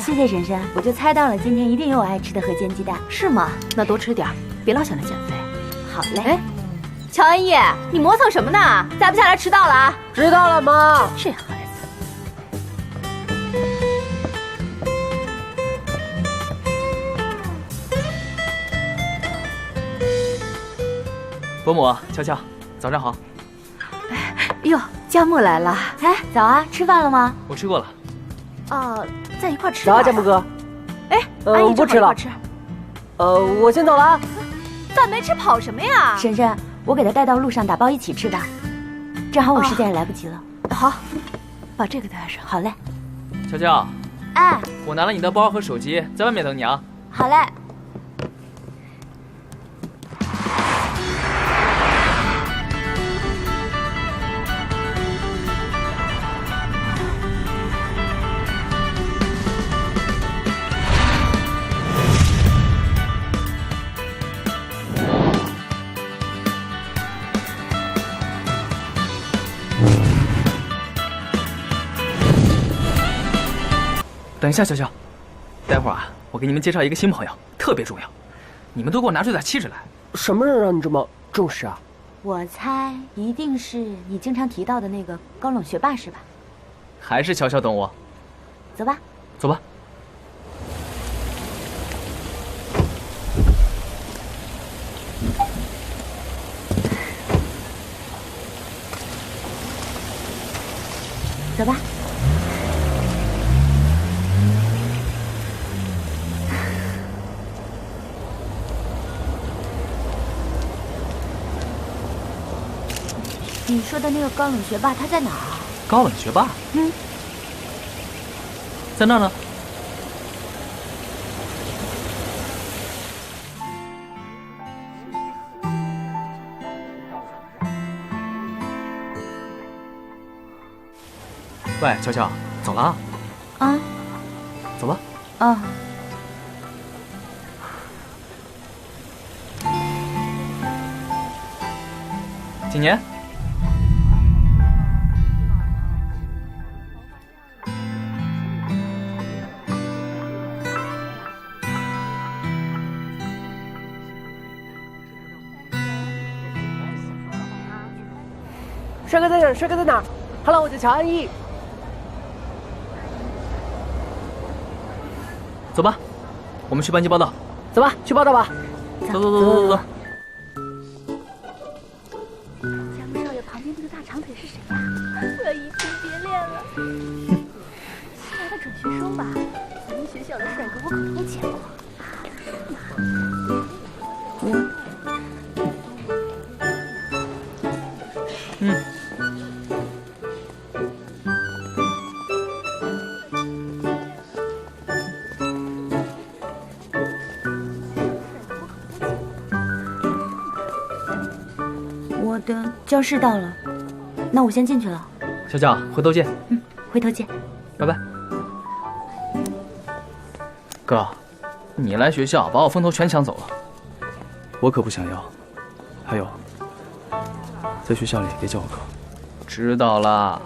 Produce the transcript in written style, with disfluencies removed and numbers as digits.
谢谢婶婶，我就猜到了，今天一定有我爱吃的河间鸡蛋，是吗？那多吃点，别老想着减肥。好嘞。哎，乔恩义，你磨蹭什么呢？再不下来迟到了啊！知道了，妈。这孩子。伯母、乔乔，早上好。哟，佳木来了。哎，早啊，吃饭了吗？我吃过了。哦，在一块吃。早啊，佳木哥。哎，阿姨不吃了。我先走了啊。饭没吃跑什么呀？婶婶，我给他带到路上打包一起吃吧，正好我时间也来不及了。好，把这个带上。好嘞。乔乔。哎，我拿了你的包和手机，在外面等你啊。好嘞。等一下，乔乔，待会儿啊，我给你们介绍一个新朋友，特别重要，你们都给我拿出点气质来。什么人让你这么重视啊？我猜一定是你经常提到的那个高冷学霸，是吧？还是乔乔懂我。走吧。走吧。走吧。你说的那个高冷学霸他在哪儿啊？高冷学霸？在那呢。喂，乔乔，走了啊？啊？走吧。啊。几年？帅哥在哪儿？帅哥在哪儿 ？Hello， 我叫乔安逸。走吧。我们去班级报道。走吧，去报道吧。走。咱们少爷旁边那个大长腿是谁呀？我要移情别恋了。新来的转学生吧？咱们学校的帅哥我可都见过。我的教室到了，那我先进去了。小蒋，回头见。回头见。拜拜。哥，你来学校把我风头全抢走了，我可不想要。还有，在学校里别叫我哥。知道了。